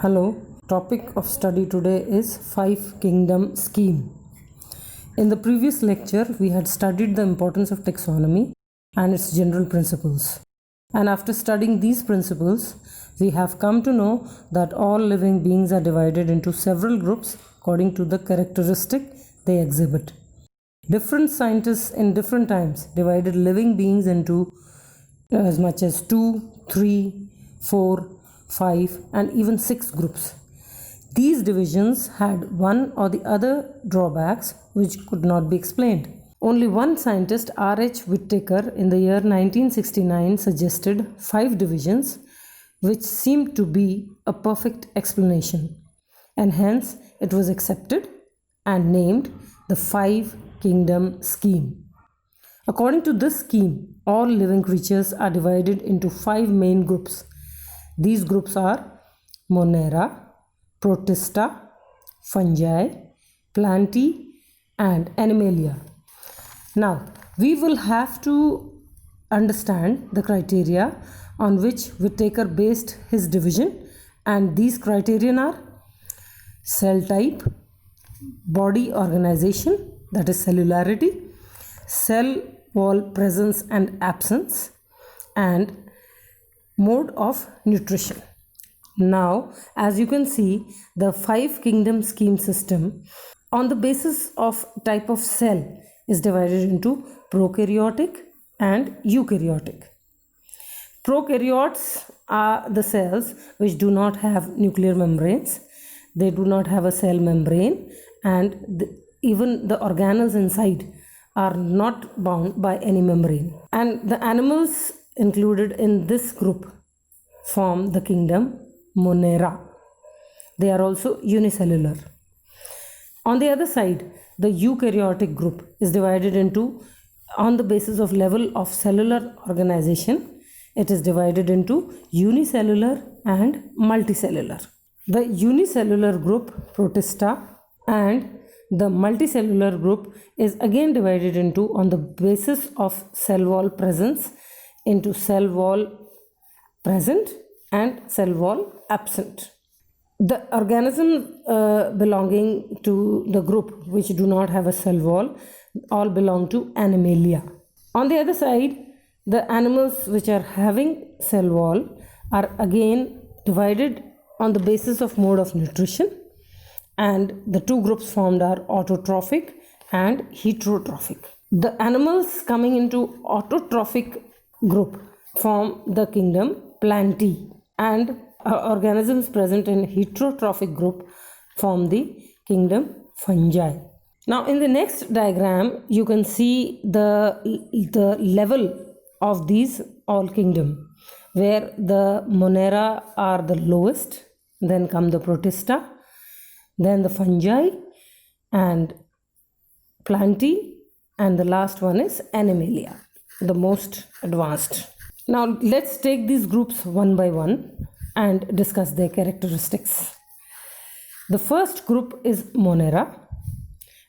Hello, topic of study today is Five Kingdom Scheme. In the previous lecture, we had studied the importance of taxonomy and its general principles. And after studying these principles, we have come to know that all living beings are divided into several groups according to the characteristic they exhibit. Different scientists in different times divided living beings into as much as 2, 3, 4, 5, and even 6 groups. These divisions had one or the other drawbacks which could not be explained. Only one scientist, R.H. Whittaker, in the year 1969 suggested 5 divisions, which seemed to be a perfect explanation, and hence it was accepted and named the Five Kingdom Scheme. According to this scheme, all living creatures are divided into 5 main groups. These groups are Monera, Protista, Fungi, Plantae, and Animalia. Now, we will have to understand the criteria on which Whittaker based his division, and these criterion are cell type, body organization, that is cellularity, cell wall presence and absence, and mode of nutrition. Now, as you can see, the 5 kingdom scheme system on the basis of type of cell is divided into prokaryotic and eukaryotic. Prokaryotes are the cells which do not have nuclear membranes. They do not have a cell membrane, and even the organelles inside are not bound by any membrane. And the animals included in this group form the kingdom Monera. They are also unicellular. On the other side, the eukaryotic group is divided into, on the basis of level of cellular organization, it is divided into unicellular and multicellular. The unicellular group, Protista, and the multicellular group is again divided into, on the basis of cell wall presence, into cell wall present and cell wall absent. The organisms belonging to the group which do not have a cell wall all belong to Animalia. On the other side, the animals which are having cell wall are again divided on the basis of mode of nutrition, and the 2 groups formed are autotrophic and heterotrophic. The animals coming into autotrophic group form the kingdom Plantae, and organisms present in heterotrophic group form the kingdom Fungi. Now, in the next diagram, you can see the level of these all kingdom, where the Monera are the lowest, then come the Protista, then the Fungi and Plantae, and the last one is Animalia, the most advanced. Now, let's take these groups one by one and discuss their characteristics. The first group is Monera,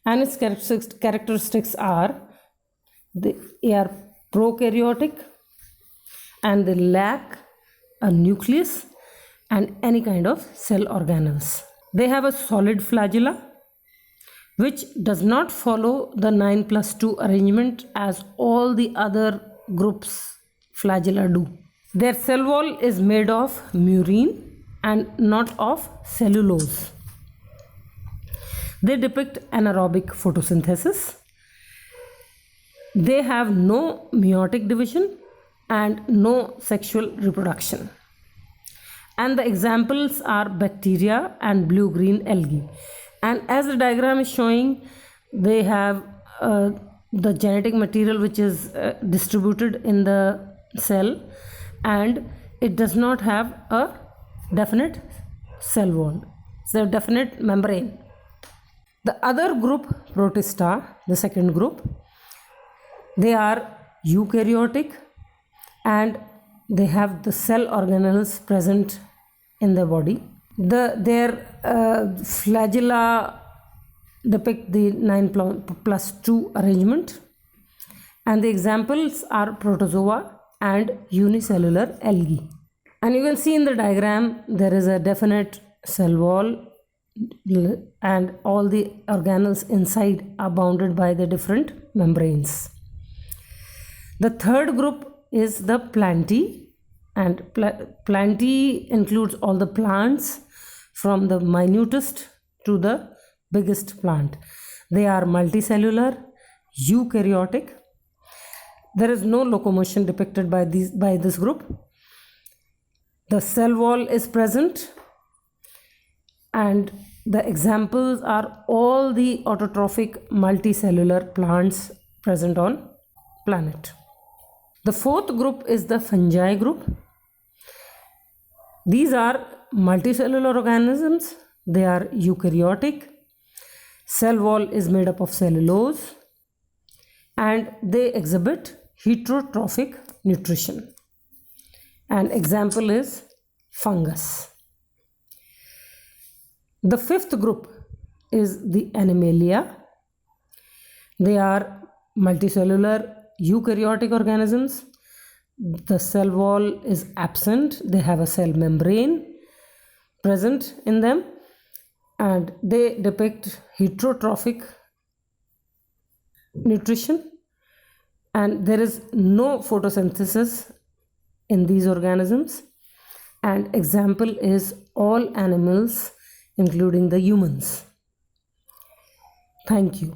and its characteristics are they are prokaryotic and they lack a nucleus and any kind of cell organelles. They have a solid flagella which does not follow the 9+2 arrangement as all the other groups flagella do. Their cell wall is made of murine and not of cellulose. They depict anaerobic photosynthesis. They have no meiotic division and no sexual reproduction. And the examples are bacteria and blue-green algae. And as the diagram is showing, they have the genetic material which is distributed in the cell, and it does not have a definite cell wall, so definite membrane. The other group, Protista, the second group, they are eukaryotic and they have the cell organelles present in their body. Their flagella depict the 9+2 arrangement, and the examples are protozoa and unicellular algae. And you can see in the diagram there is a definite cell wall and all the organelles inside are bounded by the different membranes. The third group is the plantae, and plantae includes all the plants from the minutest to the biggest plant. They are multicellular, eukaryotic. There is no locomotion depicted by this group. The cell wall is present, and the examples are all the autotrophic multicellular plants present on planet. The fourth group is the fungi group. These are multicellular organisms. They are eukaryotic. Cell wall is made up of cellulose, and they exhibit heterotrophic nutrition. An example is fungus. The fifth group is the Animalia. They are multicellular eukaryotic organisms. The cell wall is absent. They have a cell membrane present in them, and they depict heterotrophic nutrition, and there is no photosynthesis in these organisms. And example is all animals including the humans. Thank you.